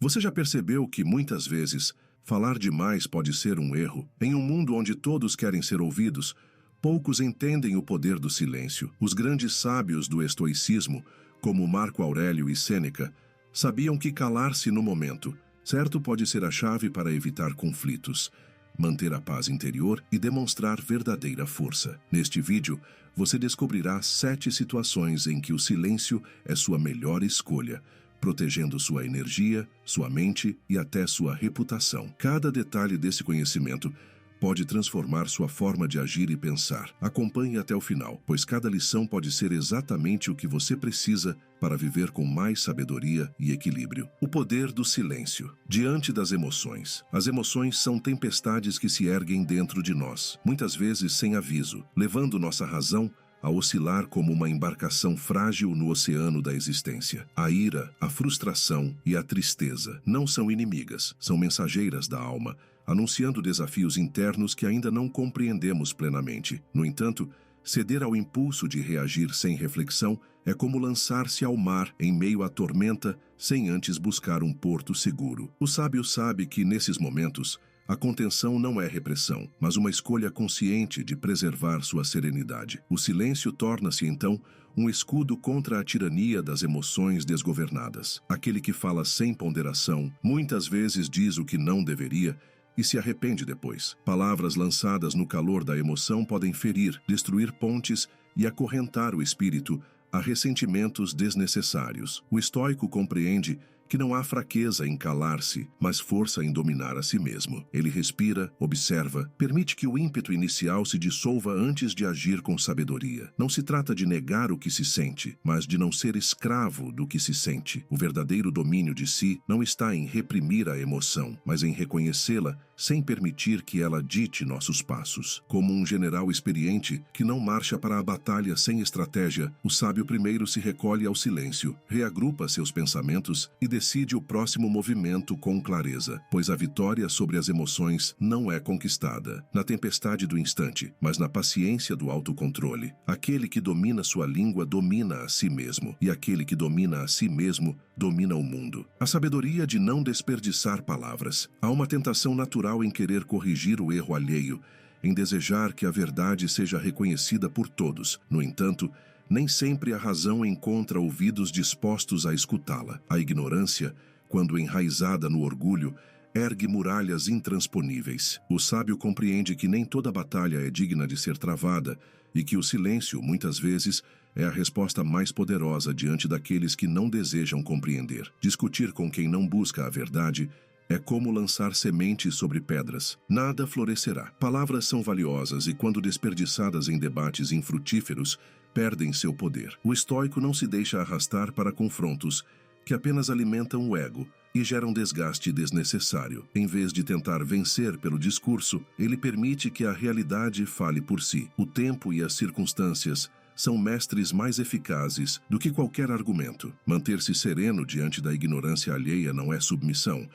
Você já percebeu que, muitas vezes, falar demais pode ser um erro? Em um mundo onde todos querem ser ouvidos, poucos entendem o poder do silêncio. Os grandes sábios do estoicismo, como Marco Aurélio e Sêneca, sabiam que calar-se no momento certo pode ser a chave para evitar conflitos, manter a paz interior e demonstrar verdadeira força. Neste vídeo, você descobrirá 7 situações em que o silêncio é sua melhor escolha, protegendo sua energia, sua mente e até sua reputação. Cada detalhe desse conhecimento pode transformar sua forma de agir e pensar. Acompanhe até o final, pois cada lição pode ser exatamente o que você precisa para viver com mais sabedoria e equilíbrio. O poder do silêncio. Diante das emoções. As emoções são tempestades que se erguem dentro de nós, muitas vezes sem aviso, levando nossa razão a oscilar como uma embarcação frágil no oceano da existência. A ira, a frustração e a tristeza não são inimigas, são mensageiras da alma, anunciando desafios internos que ainda não compreendemos plenamente. No entanto, ceder ao impulso de reagir sem reflexão é como lançar-se ao mar em meio à tormenta sem antes buscar um porto seguro. O sábio sabe que, nesses momentos, a contenção não é repressão, mas uma escolha consciente de preservar sua serenidade. O silêncio torna-se, então, um escudo contra a tirania das emoções desgovernadas. Aquele que fala sem ponderação, muitas vezes diz o que não deveria e se arrepende depois. Palavras lançadas no calor da emoção podem ferir, destruir pontes e acorrentar o espírito a ressentimentos desnecessários. O estoico compreende que não há fraqueza em calar-se, mas força em dominar a si mesmo. Ele respira, observa, permite que o ímpeto inicial se dissolva antes de agir com sabedoria. Não se trata de negar o que se sente, mas de não ser escravo do que se sente. O verdadeiro domínio de si não está em reprimir a emoção, mas em reconhecê-la sem permitir que ela dite nossos passos. Como um general experiente que não marcha para a batalha sem estratégia, o sábio primeiro se recolhe ao silêncio, reagrupa seus pensamentos e decide o próximo movimento com clareza, pois a vitória sobre as emoções não é conquistada na tempestade do instante, mas na paciência do autocontrole. Aquele que domina sua língua domina a si mesmo, e aquele que domina a si mesmo domina o mundo. A sabedoria de não desperdiçar palavras. Há uma tentação natural em querer corrigir o erro alheio, em desejar que a verdade seja reconhecida por todos. No entanto, nem sempre a razão encontra ouvidos dispostos a escutá-la. A ignorância, quando enraizada no orgulho, ergue muralhas intransponíveis. O sábio compreende que nem toda batalha é digna de ser travada e que o silêncio, muitas vezes, é a resposta mais poderosa diante daqueles que não desejam compreender. Discutir com quem não busca a verdade é como lançar sementes sobre pedras. Nada florescerá. Palavras são valiosas e, quando desperdiçadas em debates infrutíferos, perdem seu poder. O estoico não se deixa arrastar para confrontos que apenas alimentam o ego e geram desgaste desnecessário. Em vez de tentar vencer pelo discurso, ele permite que a realidade fale por si. O tempo e as circunstâncias são mestres mais eficazes do que qualquer argumento. Manter-se sereno diante da ignorância alheia não é submissão,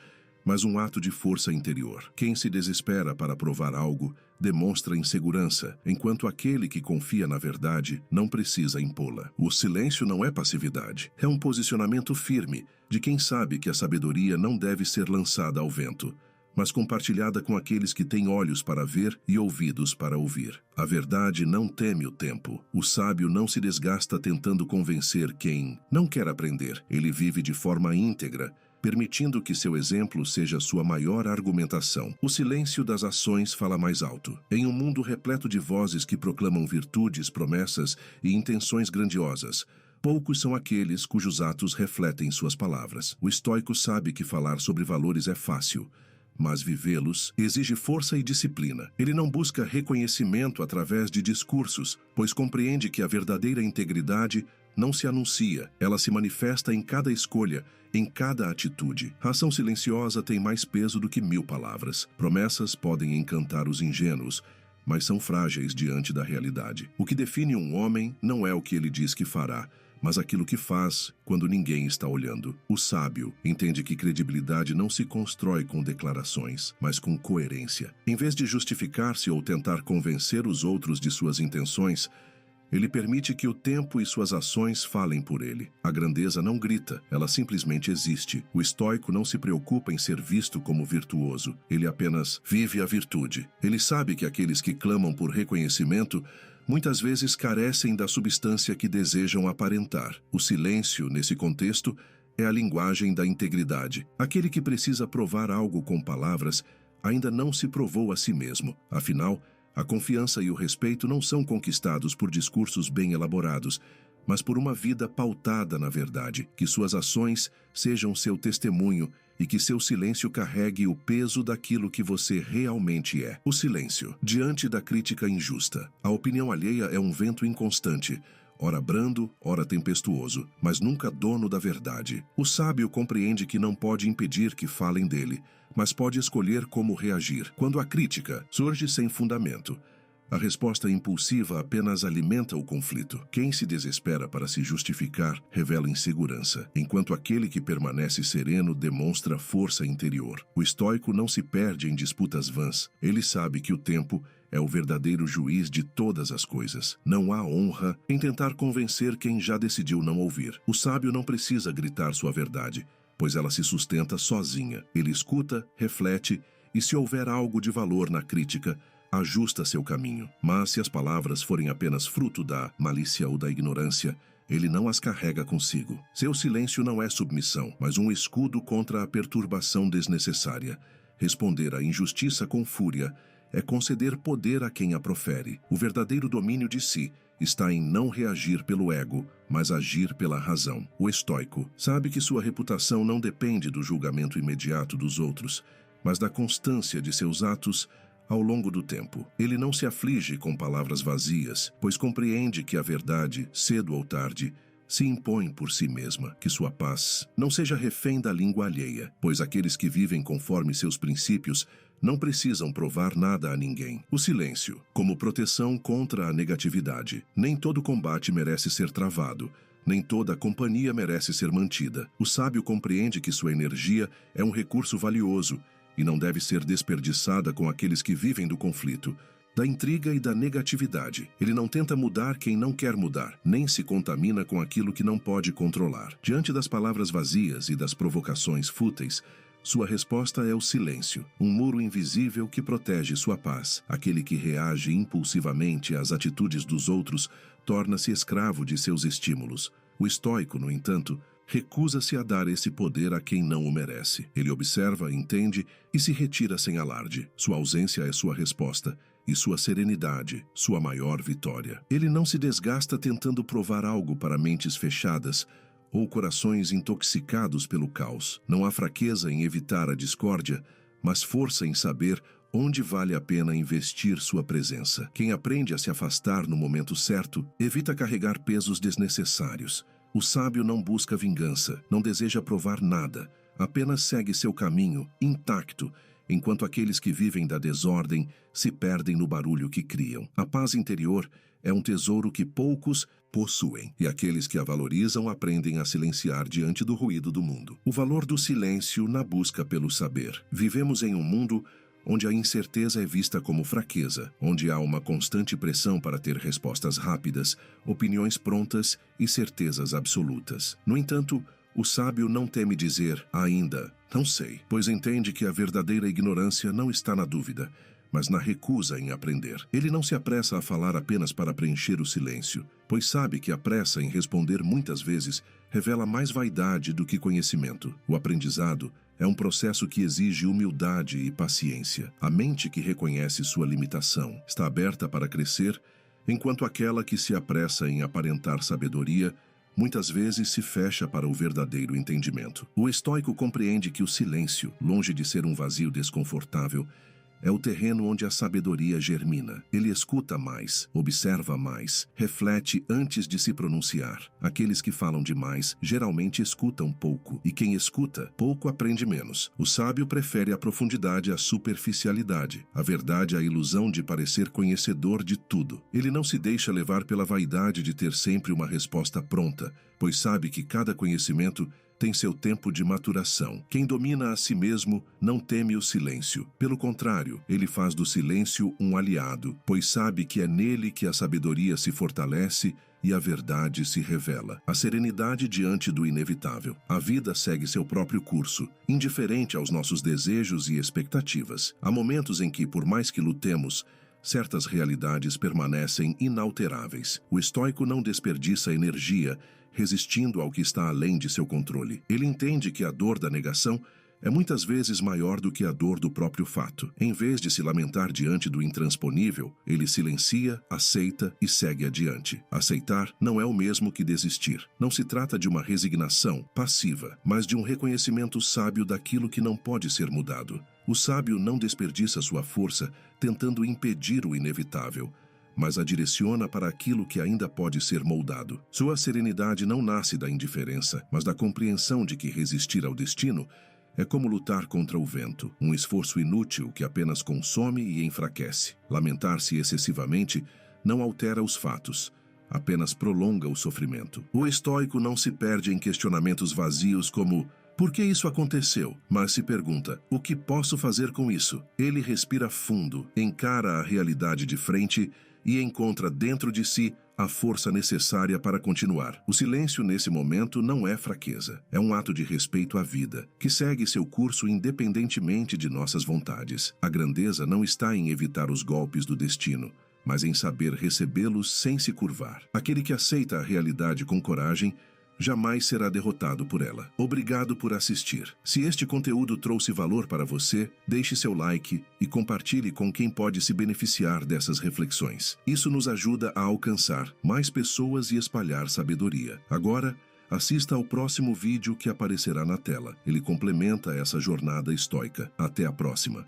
mas um ato de força interior. Quem se desespera para provar algo demonstra insegurança, enquanto aquele que confia na verdade não precisa impô-la. O silêncio não é passividade, é um posicionamento firme de quem sabe que a sabedoria não deve ser lançada ao vento, mas compartilhada com aqueles que têm olhos para ver e ouvidos para ouvir. A verdade não teme o tempo. O sábio não se desgasta tentando convencer quem não quer aprender. Ele vive de forma íntegra, permitindo que seu exemplo seja sua maior argumentação. O silêncio das ações fala mais alto. Em um mundo repleto de vozes que proclamam virtudes, promessas e intenções grandiosas, poucos são aqueles cujos atos refletem suas palavras. O estoico sabe que falar sobre valores é fácil, mas vivê-los exige força e disciplina. Ele não busca reconhecimento através de discursos, pois compreende que a verdadeira integridade não se anuncia, ela se manifesta em cada escolha, em cada atitude. A ação silenciosa tem mais peso do que 1000 palavras. Promessas podem encantar os ingênuos, mas são frágeis diante da realidade. O que define um homem não é o que ele diz que fará, mas aquilo que faz quando ninguém está olhando. O sábio entende que credibilidade não se constrói com declarações, mas com coerência. Em vez de justificar-se ou tentar convencer os outros de suas intenções, Ele permite que o tempo e suas ações falem por ele. A grandeza não grita, ela simplesmente existe. O estoico não se preocupa em ser visto como virtuoso, ele apenas vive a virtude. Ele sabe que aqueles que clamam por reconhecimento muitas vezes carecem da substância que desejam aparentar. O silêncio, nesse contexto, é a linguagem da integridade. Aquele que precisa provar algo com palavras ainda não se provou a si mesmo. Afinal, a confiança e o respeito não são conquistados por discursos bem elaborados, mas por uma vida pautada na verdade. Que suas ações sejam seu testemunho e que seu silêncio carregue o peso daquilo que você realmente é. O silêncio, diante da crítica injusta. A opinião alheia é um vento inconstante, ora brando, ora tempestuoso, mas nunca dono da verdade. O sábio compreende que não pode impedir que falem dele, mas pode escolher como reagir. Quando a crítica surge sem fundamento, a resposta impulsiva apenas alimenta o conflito. Quem se desespera para se justificar revela insegurança, enquanto aquele que permanece sereno demonstra força interior. O estoico não se perde em disputas vãs. Ele sabe que o tempo é o verdadeiro juiz de todas as coisas. Não há honra em tentar convencer quem já decidiu não ouvir. O sábio não precisa gritar sua verdade, pois ela se sustenta sozinha. Ele escuta, reflete e, se houver algo de valor na crítica, ajusta seu caminho. Mas se as palavras forem apenas fruto da malícia ou da ignorância, ele não as carrega consigo. Seu silêncio não é submissão, mas um escudo contra a perturbação desnecessária. Responder à injustiça com fúria é conceder poder a quem a profere. O verdadeiro domínio de si está em não reagir pelo ego, mas agir pela razão. O estoico sabe que sua reputação não depende do julgamento imediato dos outros, mas da constância de seus atos ao longo do tempo. Ele não se aflige com palavras vazias, pois compreende que a verdade, cedo ou tarde, se impõe por si mesma. Que sua paz não seja refém da língua alheia, pois aqueles que vivem conforme seus princípios não precisam provar nada a ninguém. O silêncio, como proteção contra a negatividade. Nem todo combate merece ser travado, nem toda companhia merece ser mantida. O sábio compreende que sua energia é um recurso valioso e não deve ser desperdiçada com aqueles que vivem do conflito, da intriga e da negatividade. Ele não tenta mudar quem não quer mudar, nem se contamina com aquilo que não pode controlar. Diante das palavras vazias e das provocações fúteis, sua resposta é o silêncio, um muro invisível que protege sua paz. Aquele que reage impulsivamente às atitudes dos outros torna-se escravo de seus estímulos. O estoico, no entanto, recusa-se a dar esse poder a quem não o merece. Ele observa, entende e se retira sem alarde. Sua ausência é sua resposta, e sua serenidade, sua maior vitória. Ele não se desgasta tentando provar algo para mentes fechadas ou corações intoxicados pelo caos. Não há fraqueza em evitar a discórdia, mas força em saber onde vale a pena investir sua presença. Quem aprende a se afastar no momento certo, evita carregar pesos desnecessários. O sábio não busca vingança, não deseja provar nada, apenas segue seu caminho, intacto, enquanto aqueles que vivem da desordem se perdem no barulho que criam. A paz interior é um tesouro que poucos possuem, e aqueles que a valorizam aprendem a silenciar diante do ruído do mundo. O valor do silêncio na busca pelo saber. Vivemos em um mundo onde a incerteza é vista como fraqueza, onde há uma constante pressão para ter respostas rápidas, opiniões prontas e certezas absolutas. No entanto, o sábio não teme dizer, ainda, não sei, pois entende que a verdadeira ignorância não está na dúvida, mas na recusa em aprender. Ele não se apressa a falar apenas para preencher o silêncio, pois sabe que a pressa em responder muitas vezes revela mais vaidade do que conhecimento. O aprendizado é um processo que exige humildade e paciência. A mente que reconhece sua limitação está aberta para crescer, enquanto aquela que se apressa em aparentar sabedoria muitas vezes se fecha para o verdadeiro entendimento. O estoico compreende que o silêncio, longe de ser um vazio desconfortável, é o terreno onde a sabedoria germina. Ele escuta mais, observa mais, reflete antes de se pronunciar. Aqueles que falam demais geralmente escutam pouco, e quem escuta pouco aprende menos. O sábio prefere a profundidade à superficialidade, a verdade à ilusão de parecer conhecedor de tudo. Ele não se deixa levar pela vaidade de ter sempre uma resposta pronta, pois sabe que cada conhecimento tem seu tempo de maturação. Quem domina a si mesmo não teme o silêncio. Pelo contrário, ele faz do silêncio um aliado, pois sabe que é nele que a sabedoria se fortalece e a verdade se revela. A serenidade diante do inevitável. A vida segue seu próprio curso, indiferente aos nossos desejos e expectativas. Há momentos em que, por mais que lutemos, certas realidades permanecem inalteráveis. O estoico não desperdiça energia resistindo ao que está além de seu controle. Ele entende que a dor da negação é muitas vezes maior do que a dor do próprio fato. Em vez de se lamentar diante do intransponível, ele silencia, aceita e segue adiante. Aceitar não é o mesmo que desistir. Não se trata de uma resignação passiva, mas de um reconhecimento sábio daquilo que não pode ser mudado. O sábio não desperdiça sua força tentando impedir o inevitável, mas a direciona para aquilo que ainda pode ser moldado. Sua serenidade não nasce da indiferença, mas da compreensão de que resistir ao destino é como lutar contra o vento, um esforço inútil que apenas consome e enfraquece. Lamentar-se excessivamente não altera os fatos, apenas prolonga o sofrimento. O estoico não se perde em questionamentos vazios como "por que isso aconteceu?", mas se pergunta "o que posso fazer com isso?". Ele respira fundo, encara a realidade de frente e encontra dentro de si a força necessária para continuar. O silêncio nesse momento não é fraqueza, é um ato de respeito à vida, que segue seu curso independentemente de nossas vontades. A grandeza não está em evitar os golpes do destino, mas em saber recebê-los sem se curvar. Aquele que aceita a realidade com coragem jamais será derrotado por ela. Obrigado por assistir. Se este conteúdo trouxe valor para você, deixe seu like e compartilhe com quem pode se beneficiar dessas reflexões. Isso nos ajuda a alcançar mais pessoas e espalhar sabedoria. Agora, assista ao próximo vídeo que aparecerá na tela. Ele complementa essa jornada estoica. Até a próxima.